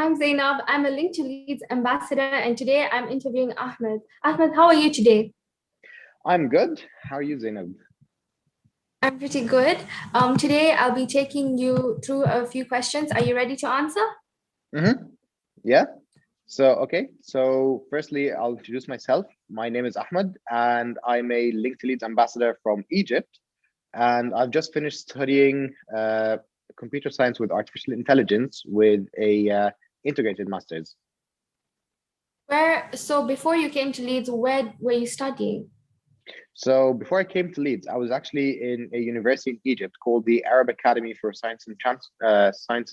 I'm Zainab. I'm a Link to Leeds ambassador, and today I'm interviewing Ahmed. Ahmed, how are you today? I'm good. How are you, Zainab? I'm pretty good. Today I'll be taking you through a few questions. Are you ready to answer? Mm-hmm. Yeah. So firstly, I'll introduce myself. My name is Ahmed, and I'm a Link to Leeds ambassador from Egypt. And I've just finished studying computer science with artificial intelligence with a integrated master's. So before you came to Leeds, where were you studying? So before I came to Leeds, I was actually in a university in Egypt called the Arab Academy for Science and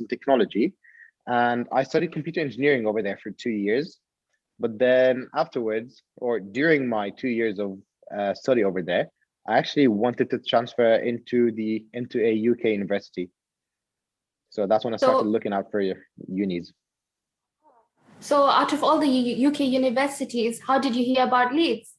Technology, and I studied computer engineering over there for 2 years. But then afterwards, or during my 2 years of study over there, I actually wanted to transfer into a UK university. So that's when I started So, looking out for unis. so out of all the UK universities, how did you hear about Leeds?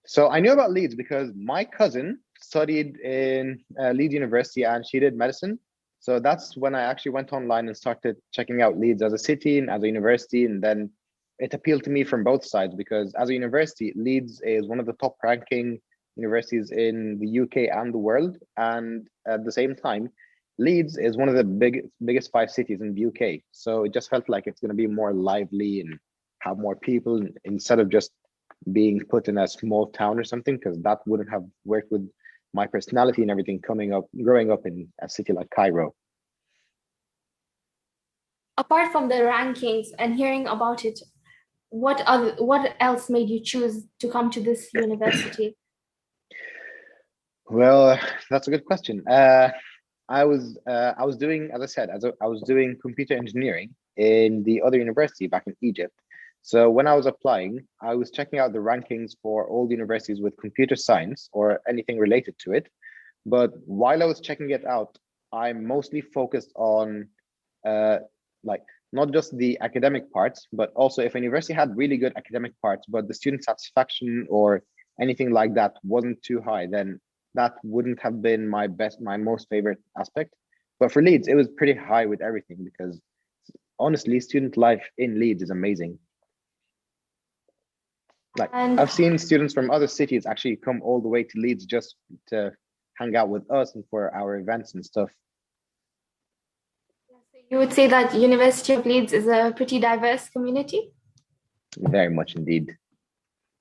So I knew about Leeds because my cousin studied in Leeds University and she did medicine. So that's when I actually went online and started checking out Leeds as a city and as a university. And then it appealed to me from both sides because as a university, Leeds is one of the top ranking universities in the UK and the world. And at the same time, Leeds is one of the biggest five cities in the UK. So it just felt like it's going to be more lively and have more people instead of just being put in a small town or something, because that wouldn't have worked with my personality and everything growing up in a city like Cairo. Apart from the rankings and hearing about it, what else made you choose to come to this university? Well, that's a good question. I was doing, as I said, I was doing computer engineering in the other university back in Egypt. So when I was applying, I was checking out the rankings for all the universities with computer science or anything related to it. But while I was checking it out, I mostly focused on uh, like not just the academic parts, but also if a university had really good academic parts, but the student satisfaction or anything like that wasn't too high, then that wouldn't have been my most favorite aspect. But for Leeds, it was pretty high with everything because honestly, student life in Leeds is amazing. Like And I've seen students from other cities actually come all the way to Leeds just to hang out with us and for our events and stuff. you would say that University of Leeds is a pretty diverse community? Very much indeed.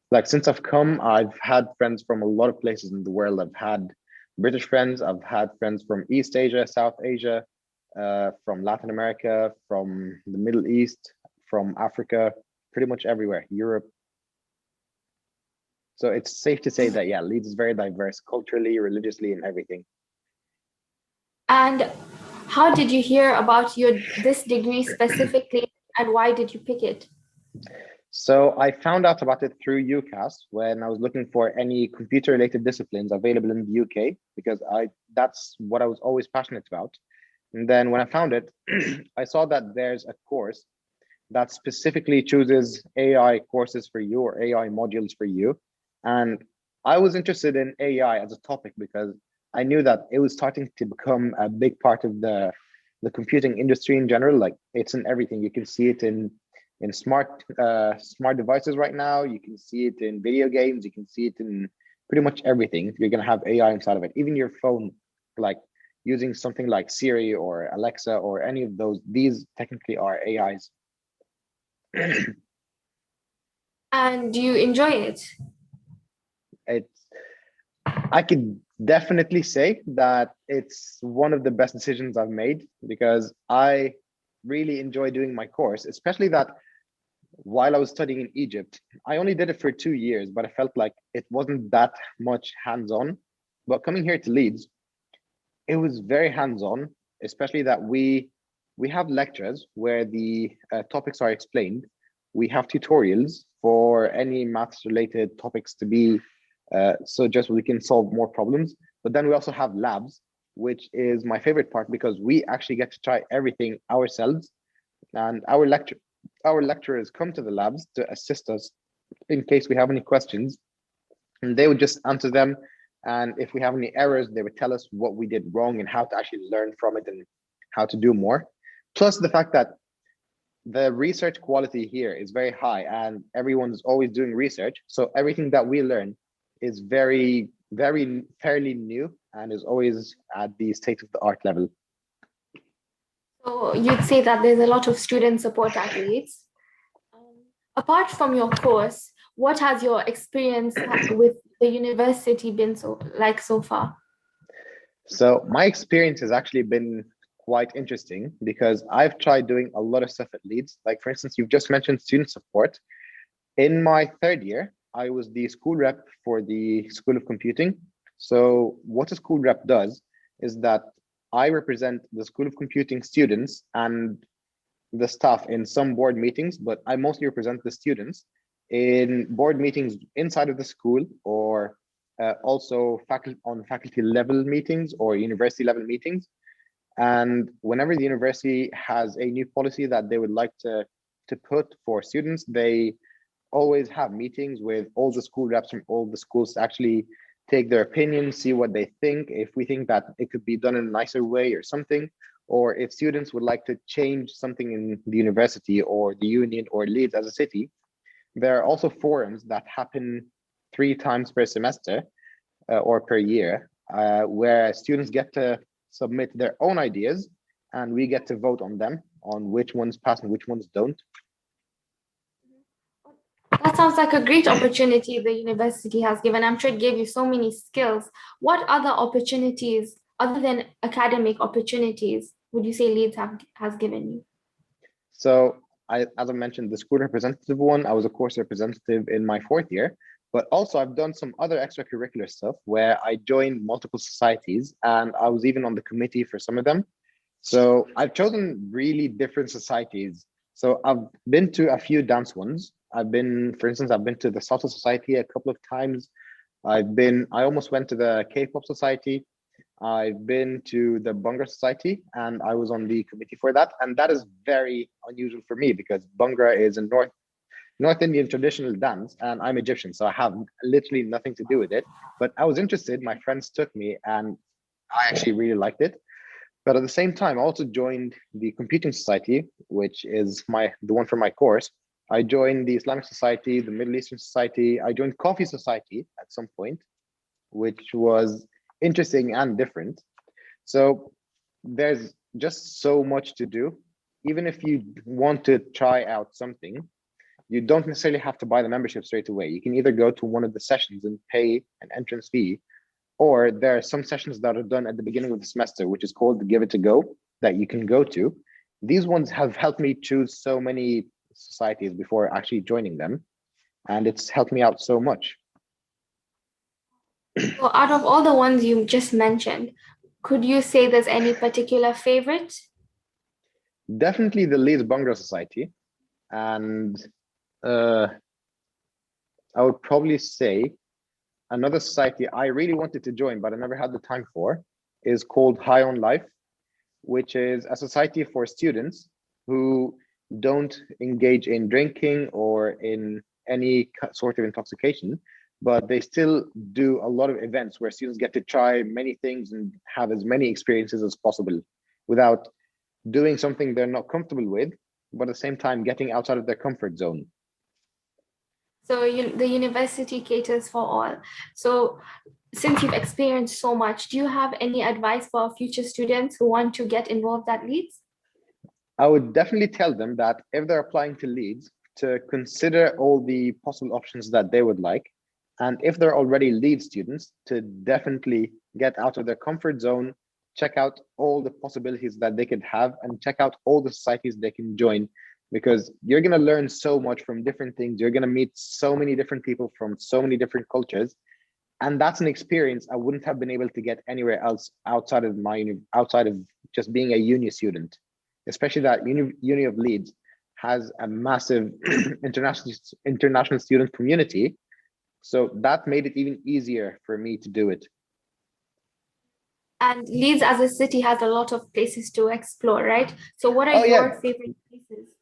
Like since I've come, I've had friends from a lot of places in the world. I've had British friends, I've had friends from East Asia, South Asia, from Latin America, from the Middle East, from Africa, pretty much everywhere, Europe. So it's safe to say that yeah, Leeds is very diverse culturally, religiously, and everything. And how did you hear about your this degree specifically, and why did you pick it? So I found out about it through UCAS when I was looking for any computer-related disciplines available in the UK because I that's what I was always passionate about. And then when I found it, I saw that there's a course that specifically chooses AI courses for you or AI modules for you. And I was interested in AI as a topic because I knew that it was starting to become a big part of the computing industry in general. Like it's in everything. You can see it in smart devices right now. You can see it in video games. You can see it in pretty much everything. You're gonna have AI inside of it. Even your phone, like using something like Siri or Alexa or any of those, these technically are AIs. And do you enjoy it? It's I could definitely say that it's one of the best decisions I've made because I really enjoy doing my course, especially that while I was studying in Egypt, I only did it for 2 years, but I felt like it wasn't that much hands-on. But coming here to Leeds, it was very hands-on, especially that we have lectures where the topics are explained. We have tutorials for any maths related topics to be so just we can solve more problems. But then we also have labs, which is my favorite part because we actually get to try everything ourselves. And our lecturers come to the labs to assist us in case we have any questions, and they would just answer them. And if we have any errors, they would tell us what we did wrong and how to actually learn from it and how to do more. Plus the fact that the research quality here is very high and everyone's always doing research. So everything that we learn is very fairly new and is always at the state of the art level. So you'd say that there's a lot of student support at Leeds. Apart from your course, what has your experience with the university been so far? So my experience has actually been quite interesting because I've tried doing a lot of stuff at Leeds. Like for instance, you've just mentioned student support. In my third year, I was the school rep for the School of Computing. So what a school rep does is that I represent the School of Computing students and the staff in some board meetings, but I mostly represent the students in board meetings inside of the school or also faculty level meetings or university level meetings. And whenever the university has a new policy that they would like to put for students, they always have meetings with all the school reps from all the schools to actually take their opinions, see what they think, if we think that it could be done in a nicer way or something, or if students would like to change something in the university or the union or Leeds as a city. There are also forums that happen 3 times per semester or per year, where students get to submit their own ideas and we get to vote on them, on which ones pass and which ones don't. That sounds like a great opportunity the university has given. I'm sure it gave you so many skills. What other opportunities, other than academic opportunities, would you say has given you? So as I mentioned, the school representative one, I was a course representative in my fourth year, but also I've done some other extracurricular stuff where I joined multiple societies and I was even on the committee for some of them. So I've chosen really different societies. So I've been to a few dance ones. For instance, I've been to the Salsa Society a couple of times. I almost went to the K-pop Society. I've been to the Bhangra Society and I was on the committee for that. And that is very unusual for me because Bhangra is a North Indian traditional dance and I'm Egyptian, so I have literally nothing to do with it. But I was interested, my friends took me and I actually really liked it. But at the same time, I also joined the Computing Society, which is the one for my course. I joined the Islamic Society, the Middle Eastern Society. I joined Coffee Society at some point, which was interesting and different. So there's just so much to do. Even if you want to try out something, you don't necessarily have to buy the membership straight away. You can either go to one of the sessions and pay an entrance fee, or there are some sessions that are done at the beginning of the semester, which is called the Give It a Go, that you can go to. These ones have helped me choose so many societies before actually joining them, and it's helped me out so much. So out of all the ones you just mentioned, could you say there's any particular favorite? Definitely the Leeds Bhangra Society, and uh, I would probably say another society I really wanted to join, but I never had the time for, is called High on Life, which is a society for students who don't engage in drinking or in any sort of intoxication, but they still do a lot of events where students get to try many things and have as many experiences as possible without doing something they're not comfortable with, but at the same time getting outside of their comfort zone. So the university caters for all. So since you've experienced so much, do you have any advice for future students who want to get involved at Leeds? I would definitely tell them that if they're applying to Leeds, to consider all the possible options that they would like. And if they're already Leeds students, to definitely get out of their comfort zone, check out all the possibilities that they could have, and check out all the societies they can join, because you're going to learn so much from different things. You're going to meet so many different people from so many different cultures. And that's an experience I wouldn't have been able to get anywhere else outside of just being a uni student, especially that uni of Leeds has a massive international student community. So that made it even easier for me to do it. And Leeds as a city has a lot of places to explore, right? So what are Oh yeah, your favorite places?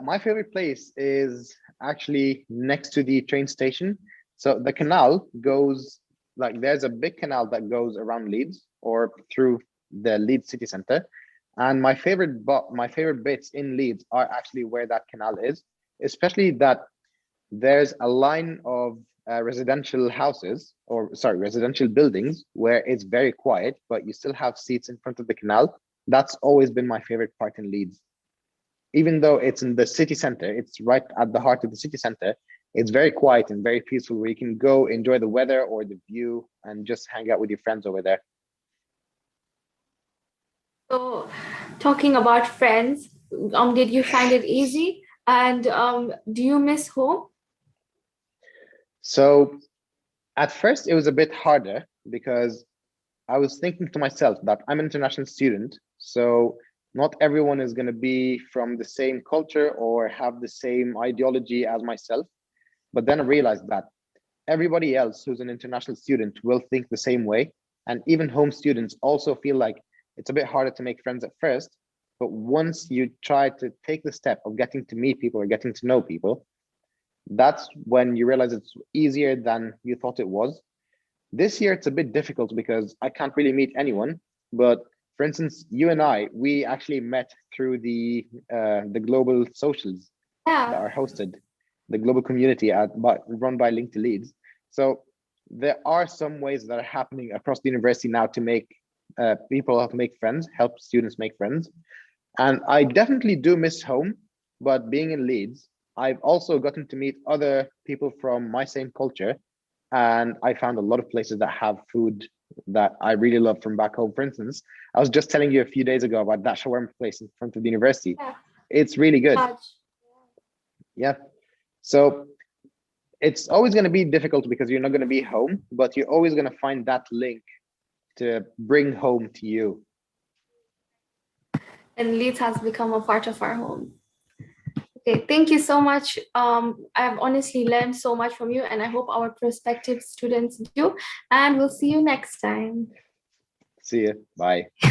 my favorite place is actually next to the train station. So the canal goes, like there's a big canal that goes around Leeds or through the Leeds city center. And my favorite bits in Leeds are actually where that canal is, especially that there's a line of residential houses, or sorry, residential buildings where it's very quiet, but you still have seats in front of the canal. That's always been my favorite part in Leeds. Even though it's in the city center, it's right at the heart of the city center. It's very quiet and very peaceful, where you can go enjoy the weather or the view and just hang out with your friends over there. So, talking about friends, did you find it easy? And do you miss home? So at first, it was a bit harder because I was thinking to myself that I'm an international student, so not everyone is going to be from the same culture or have the same ideology as myself. But then I realized that everybody else who's an international student will think the same way. And even home students also feel like it's a bit harder to make friends at first. But once you try to take the step of getting to meet people or getting to know people, that's when you realize it's easier than you thought it was. This year, it's a bit difficult because I can't really meet anyone. But for instance, you and I, we actually met through the global socials that Yeah. are hosted, the global community run by Link to Leeds. So there are some ways that are happening across the university now to make people have to make friends, help students make friends. And I definitely do miss home, but being in Leeds, I've also gotten to meet other people from my same culture. And I found a lot of places that have food that I really love from back home. For instance, I was just telling you a few days ago about that shawarma place in front of the university. Yeah. It's really good. Much. Yeah. So it's always going to be difficult because you're not going to be home, but you're always going to find that link to bring home to you. And Leeds has become a part of our home. Okay, thank you so much. I've honestly learned so much from you, and I hope our prospective students do. And we'll see you next time. See you. Bye.